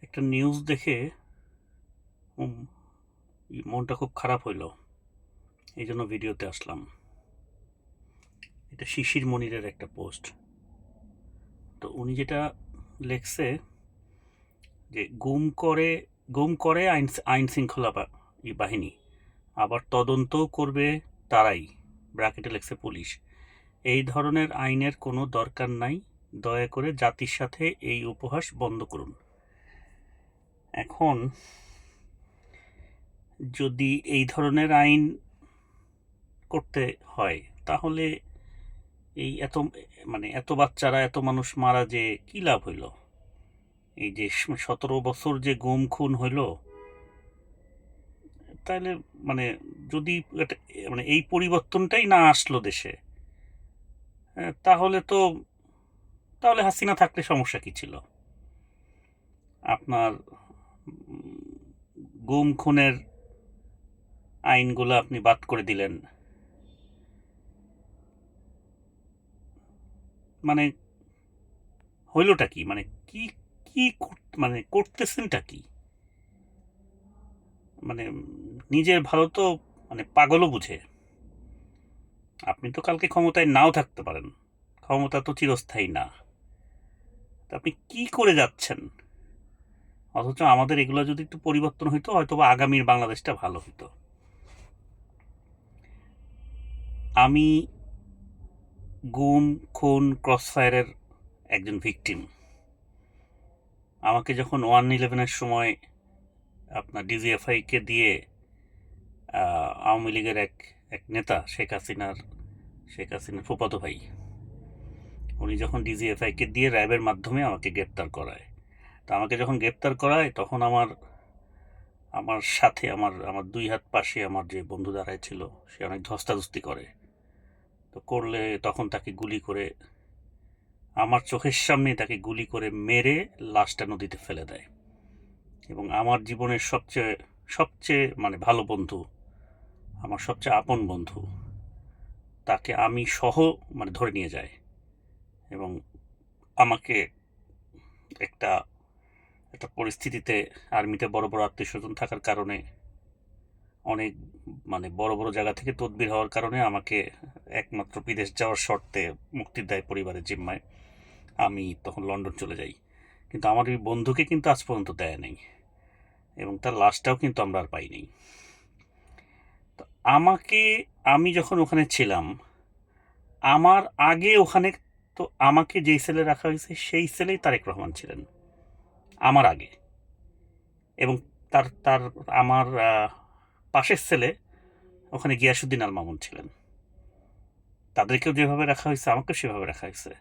একটা নিউজ দেখে উম, মনটা খুব খারাপ হইলো। এই জন্য ভিডিওতে আসলাম। এটা শিশির মনিরের একটা পোস্ট। তো উনি যেটা লেখছে যে গুম করে আইন আইন শৃঙ্খলা বাহিনী, আবার তদন্তও করবে তারাই, ব্র্যাকেটে লেখছে পুলিশ। এই ধরনের আইনের কোনো দরকার নাই, দয়া করে জাতির সাথে এই উপহাস বন্ধ করুন। এখন যদি এই ধরনের আইন করতে হয়, তাহলে এই এত এত বাচ্চারা, এত মানুষ মারা যে কি লাভ হইল? এই যে 17 বছর যে গুম খুন হইল, তাহলে মানে যদি এই পরিবর্তনটাই না আসলো দেশে, তাহলে তাহলে হাসিনা থাকলে সমস্যা কি ছিল? আপনার গুম খুনের আইনগুলো আপনি বাদ করে দিলেন। মানে হইলটা কি? কি কি করতেছেনটা কি? মানে নিজের ভালো তো পাগলও বুঝে। আপনি তো কালকে ক্ষমতায় নাও থাকতে পারেন, ক্ষমতা তো চিরস্থায়ী না। তা আপনি কি করে যাচ্ছেন? অথচ আমাদের এগুলো যদি একটু পরিবর্তন হইতো, হয়তো বা আগামীর বাংলাদেশটা ভালো হতো। আমি গুম খুন ক্রসফায়ারের একজন ভিকটিম। আমাকে যখন 1/11-এর সময় আপনার ডিজিএফআই কে দিয়ে আওয়ামী লীগের এক এক নেতা শেখ হাসিনার ফুফাতো ভাই, উনি যখন ডিজিএফআই কে দিয়ে র্যাবের মাধ্যমে আমাকে গ্রেপ্তার করায়, তা আমাকে যখন গ্রেপ্তার করায় তখন আমার আমার সাথে আমার আমার দুই হাত পাশে আমার যে বন্ধু দাঁড়ায় ছিল, সে অনেক ধস্তাধস্তি করে। তো করলে তখন তাকে গুলি করে, আমার চোখের সামনে তাকে গুলি করে মেরে লাশটা নদীতে ফেলে দেয়। এবং আমার জীবনের সবচেয়ে সবচেয়ে ভালো বন্ধু, আমার সবচেয়ে আপন বন্ধু, তাকে আমি সহ ধরে নিয়ে যায়। এবং আমাকে একটা একটা পরিস্থিতিতে, আর্মিতে বড় বড় আত্মীয় স্বজন থাকার কারণে, অনেক বড় বড় জায়গা থেকে তদবির হওয়ার কারণে আমাকে একমাত্র বিদেশ যাওয়ার শর্তে মুক্তি দেয় পরিবারের জিম্মায়। আমি তখন লন্ডন চলে যাই। কিন্তু আমার এই বন্ধুকে কিন্তু আজ পর্যন্ত দেয় নাই, এবং তার লাশটাও কিন্তু আমরা আর পাইনি। তো আমাকে, আমি যখন ওখানে ছিলাম, আমার আগে ওখানে, তো আমাকে যেই সেলে রাখা হয়েছে সেই সেলেই তারেক রহমান ছিলেন আমার আগে। এবং তার তার আমার পাশের সেলে ওখানে গিয়াসুদ্দিন আল মামুন ছিলেন। তাদেরকেও যেভাবে রাখা হয়েছে আমাকেও সেভাবে রাখা হয়েছে।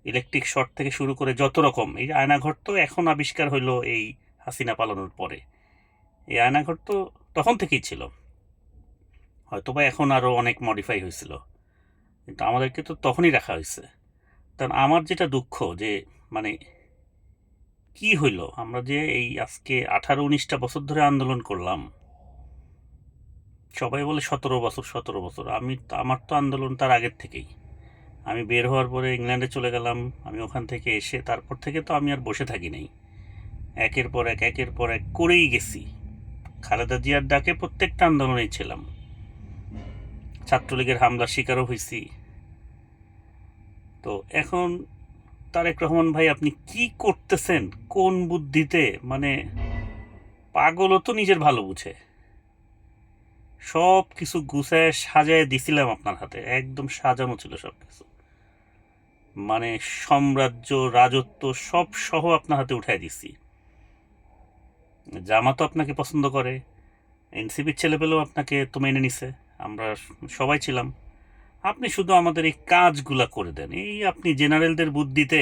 ইলেকট্রিক শর্ট থেকে শুরু করে যত রকম, এই যে আয়নাঘর তো এখন আবিষ্কার হইলো এই হাসিনা পালানোর পরে। এই আয়নাঘর তো তখন থেকেই ছিল, হয়তোবা এখন আরও অনেক মডিফাই হয়েছিল, কিন্তু আমাদেরকে তো তখনই রাখা হয়েছে। কারণ আমার যেটা দুঃখ যে মানে কি হইল, আমরা যে এই আজকে 18-19টা বছর ধরে আন্দোলন করলাম। সবাই বলে 17 বছর 17 বছর, আমার তো আন্দোলন তার আগের থেকেই। আমি বের হওয়ার পরে ইংল্যান্ডে চলে গেলাম। আমি ওখান থেকে এসে তারপর থেকে তো আমি আর বসে থাকি নাই, একের পর এক করেই গেছি। খালেদা জিয়ার ডাকে প্রত্যেকটা আন্দোলনেই ছিলাম, ছাত্রলীগের হামলার শিকারও হয়েছি। তো এখন তারেক রহমান ভাই, আপনি কি করতেছেন? কোন বুদ্ধিতে? পাগলও তো নিজের ভালো বুঝে। সব কিছু গুছায় সাজায় দিছিলাম আপনার হাতে, একদম সাজানো ছিল সব কিছু। সাম্রাজ্য, রাজত্ব সব সহ আপনার হাতে উঠাই দিছি। জামাতও আপনাকে পছন্দ করে, এনসিপির ছেলেপেলেও আপনাকে তো মেনে নিছে, আমরা সবাই ছিলাম। আপনি শুধু আমাদের এই কাজগুলা করে দেন। এই আপনি জেনারেলদের বুদ্ধিতে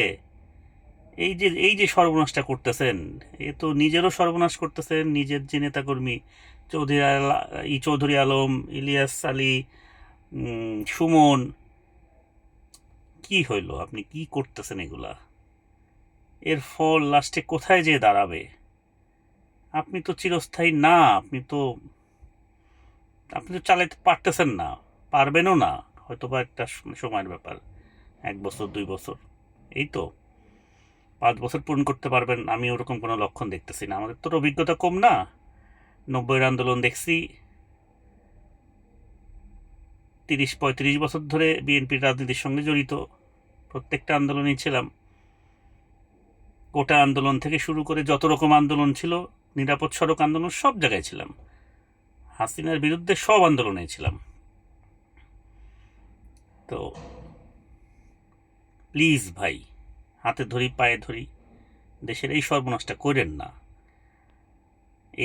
এই যে সর্বনাশটা করতেছেন, এ তো নিজেরও সর্বনাশ করতেছেন, নিজের যে নেতাকর্মী চৌধুরী আলম, ইলিয়াস আলী, সুমন, কি হইল? আপনি কি করতেছেন এগুলা? এর ফল লাস্টে কোথায় যেয়ে দাঁড়াবে? আপনি তো চিরস্থায়ী না। আপনি তো চালাইতে পারতেছেন না, পারবেনও না। হয়তো বা একটা সময়ের ব্যাপার, 1 বছর 2 বছর, এই তো। 5 বছর পূরণ করতে পারবেন, আমি ওরকম কোনো লক্ষণ দেখতেছি না। আমাদের তো অভিজ্ঞতা কম না, 90-এর আন্দোলন দেখছি, 30-35 বছর ধরে বিএনপির রাজনীতির সঙ্গে জড়িত, প্রত্যেকটা আন্দোলনেই ছিলাম। কোটা আন্দোলন থেকে শুরু করে যত রকম আন্দোলন ছিল, নিরাপদ সড়ক আন্দোলন, সব জায়গায় ছিলাম। হাসিনার বিরুদ্ধে সব আন্দোলনে ছিলাম। তো প্লিজ ভাই, হাতে ধরি পায়ে ধরি, দেশের এই সর্বনাশটা করেন না।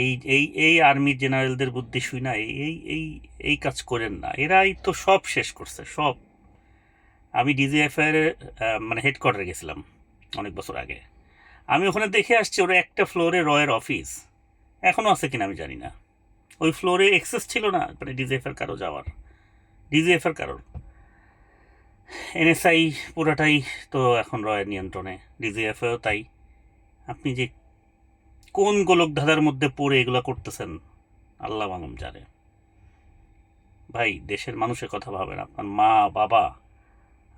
এই এই এই আর্মি জেনারেলদের বুদ্ধি শুই না, এই এই এই কাজ করেন না। এরাই তো সব শেষ করছে, সব। আমি ডিজিএফআই এর মানে হেডকোয়ার্টারে গেছিলাম অনেক বছর আগে। আমি ওখানে দেখে আসছি ওরা একটা ফ্লোরে রয়ের অফিস, এখনও আছে কিনা আমি জানি না। ওই ফ্লোরে অ্যাক্সেস ছিল না মানে ডিজিএফআই কারো যাওয়ার, ডিজিএফআই কারোর। এনএসআই পুরাটাই তো এখন রয়ের নিয়ন্ত্রণে, ডিজিএফআইও তাই। আপনি যে কোন গোলক ধাঁধার মধ্যে পড়ে এগুলো করতেছেন আল্লাহ মালুম জানে। ভাই, দেশের মানুষের কথা ভাবেন, আপনার মা বাবা,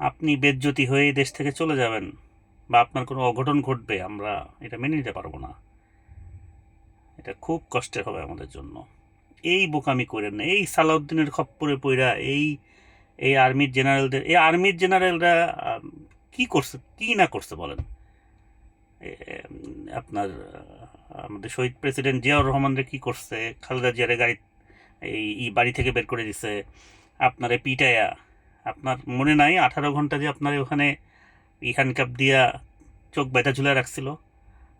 আপনি বেজ্জতি হয়ে দেশ থেকে চলে যাবেন বা আপনার কোনো অঘটন ঘটবে, আমরা এটা মেনে নিতে পারবো না। এটা খুব কষ্টের হবে আমাদের জন্য। এই বোকামি করেন না, এই সালাউদ্দিনের খপ্পরে পইরা এই এই আর্মির জেনারেলরা কি করছে কি না করছে বলেন। আপনার আমাদের শহীদ প্রেসিডেন্ট জিয়াউর রহমানরে কি করছে, খালেদা জিয়ারে গাড়ি এই বাড়ি থেকে বের করে দিছে, আপনারে পিটায়া। আপনার মনে নাই 18 ঘন্টা যে আপনার ওখানে হ্যান্ডকাপ দিয়া চোখ ব্যথা ঝুলে রাখছিল?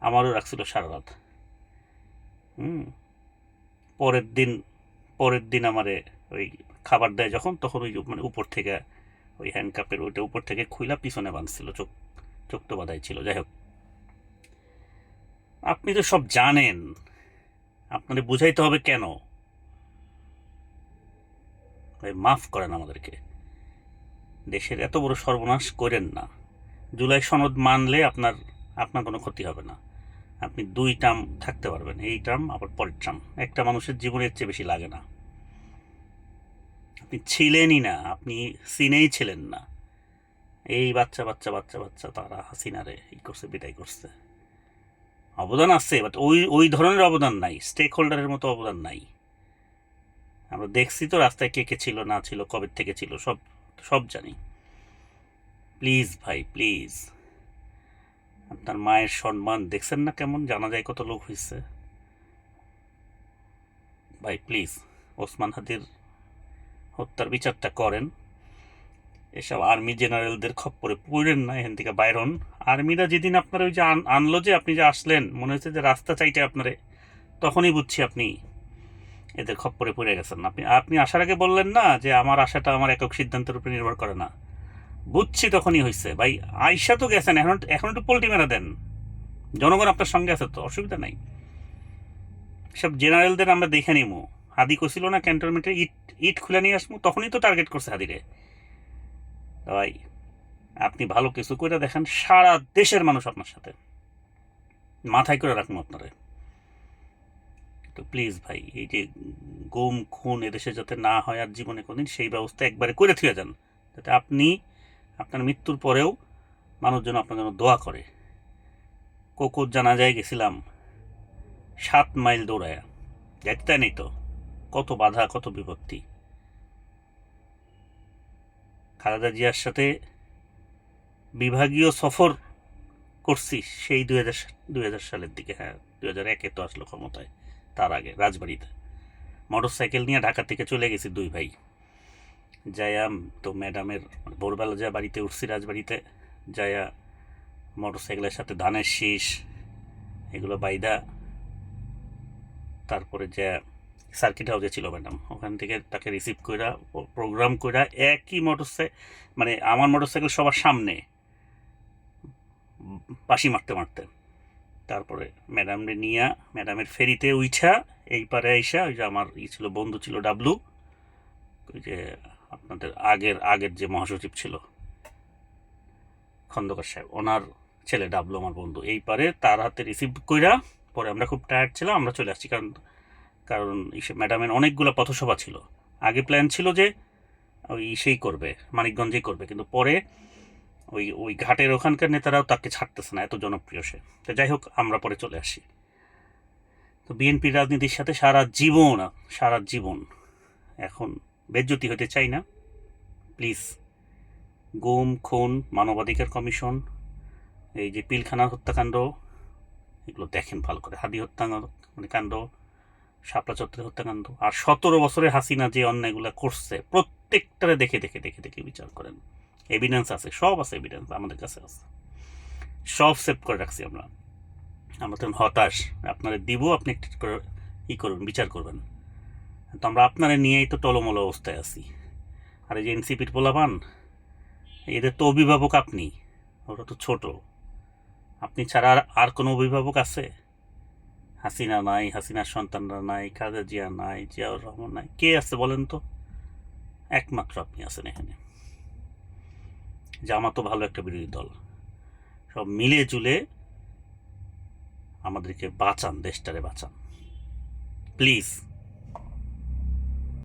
আমারও রাখছিল সারা রাত। হুম। পরের দিন পরের দিন আমারে ওই খাবার দেয় যখন, তখন ওই মানে উপর থেকে ওই হ্যান্ডকাপের ওইটা উপর থেকে খুইলা পিছনে বাঁধছিল, চোখ তো বাঁধাই ছিল। যাই হোক, আপনি তো সব জানেন, আপনাদের বুঝাইতে হবে কেন? ভাই মাফ করেন আমাদেরকে, দেশের এত বড় সর্বনাশ করেন না। জুলাই সনদ মানলে আপনার আপনার কোনো ক্ষতি হবে না। আপনি 2 টার্ম থাকতে পারবেন, এই টার্ম আবার পরের টার্ম। একটা মানুষের জীবনের চেয়ে বেশি লাগে না। আপনি ছিলেনই না, আপনি সিনেই ছিলেন না। এই বাচ্চা বাচ্চা বাচ্চা বাচ্চা তারা হাসিনারে এই করছে, বিদায় করছে। অবদান আছে, বাট ওই ওই ধরনের অবদান নাই, স্টেক হোল্ডারের মতো অবদান নাই। আমরা দেখছি তো রাস্তায় কে কে ছিল না ছিল, কবে থেকে ছিল, সব সব জানি। প্লিজ ভাই, প্লিজ। আপনার মায়ের সম্মান দেখছেন না কেমন, জানা যায় কত লোক হয়েছে। ভাই প্লিজ, ওসমান হাদির হত্যার বিচারটা করেন। এসব আর্মি জেনারেলদের খপ্পরে পড়েন না, এখান থেকে বাইরন। আর্মিরা যেদিন আপনার ওই যে আনলো, যে আপনি যে আসলেন, মনে হচ্ছে যে রাস্তা চাইতে আপনারে, তখনই বুঝছি আপনি এদের খপ্পরে পড়ে গেছেন। আপনি আপনি আসার আগে বললেন না যে আমার আশাটা আমার একক সিদ্ধান্তের উপরে নির্ভর করে না। বুঝছি তখনই হয়েছে ভাই। আইসা তো গেছেন, এখন এখন একটু পোল্টি মেরা দেন। জনগণ আপনার সঙ্গে আছে তো, অসুবিধা নাই। সব জেনারেলদের আমরা দেখে নিমু। হাদি কছিল না ক্যান্টনমেন্টে ইট ইট খুলে নিয়ে আসবো, তখনই তো টার্গেট করছে হাদিরে। ভাই আপনি ভালো কিছু করে দেখেন, সারা দেশের মানুষ আপনার সাথে, মাথায় করে রাখুন আপনারে। তো প্লিজ ভাই, এই যে গুম খুন এদেশে যাতে না হয় আর জীবনে কোনদিন, সেই ব্যবস্থা একবারে করে থুয়ে যান, যাতে আপনি আপনার মৃত্যুর পরেও মানুষজন আপনার জন্য দোয়া করে। কোকুর জানাজায় গেছিলাম 7 মাইল দৌড়ায়া, যাইতে নেই তো, কত বাধা কত বিপত্তি। খালেদা জিয়ার সাথে বিভাগীয় সফর করছি সেই 2000 সালের দিকে। হ্যাঁ, 2001-এ তো আসলো ক্ষমতায়, তার আগে রাজবাড়িতে মোটর সাইকেল নিয়ে ঢাকা থেকে চলে গেছি 2 ভাই। যাইয়া তো ম্যাডামের ভোরবেলা যা বাড়িতে উঠছি রাজবাড়িতে, যাইয়া মোটর সাইকেলের সাথে ধানের শীষ এগুলো বাইদা, তারপরে যা সার্কিট হাউসে ছিল ম্যাডাম, ওখান থেকে তাকে রিসিভ কইরা প্রোগ্রাম কইরা একই মানে আমার মোটর সাইকেল সবার সামনে বাঁশি মারতে মারতে, তারপরে ম্যাডামরে নিয়া ম্যাডামের ফেরিতে উইঠা এই পারে আইসা, ওই যে আমার ছিল বন্ধু ছিল ডাবলু, ওই যে আপনাদের আগের আগের যে মহাসচিব ছিল খন্দকার সাহেব, ওনার ছেলে ডাবলু আমার বন্ধু, এই পারে তার হাতে রিসিভ কইরা পরে আমরা খুব টায়ার্ড ছিলাম, আমরা চলে আসছি। কারণ কারণ ম্যাডামের অনেকগুলো পথসভা ছিল। আগে প্ল্যান ছিল যে ওই করবে, মানিকগঞ্জেই করবে, কিন্তু পরে ওই ওই ঘাটের ওখানকার নেতারাও তাকে ছাড়তেছে না, এত জনপ্রিয় সে। তো যাই হোক, আমরা পরে চলে আসি। তো বিএনপির রাজনীতির সাথে সারা জীবন এখন বেজ্জতি হতে চাই না। প্লিজ, গুম, খুন, মানবাধিকার কমিশন, এই যে পিলখানা হত্যাকাণ্ড, এগুলো দেখেন ভালো করে। হাদি কাণ্ড, শাপলা চত্বরের হত্যাকাণ্ড, আর 17 বছরের হাসিনা যে অন্যায়গুলো করছে প্রত্যেকটারে দেখে দেখে দেখে দেখে বিচার করেন। এভিডেন্স আছে, সব আছে, এভিডেন্স আমাদের কাছে আছে, সব সেভ করে রাখছি আমরা। আমরা তখন হতাশ, আপনারা দিব, আপনি একটু করে করবেন, বিচার করবেন। তো আমরা আপনারা নিয়েই তো টলমল অবস্থায় আছি। আর এই যে এনসিপির পোলাপান, এদের তো অভিভাবক আপনি, ওরা তো ছোট। আপনি ছাড়া আর কোনো অভিভাবক আছে? হাসিনা নাই, হাসিনার সন্তানরা নাই, খালেদা জিয়া নাই, জিয়াউর রহমান নাই, কে আছে বলেন তো? একমাত্র আপনি আছেন এখানে। জামাতও ভালো একটা বিরোধী দল। সব মিলে জুলে আমাদেরকে বাঁচান, দেশটারে বাঁচান প্লিজ।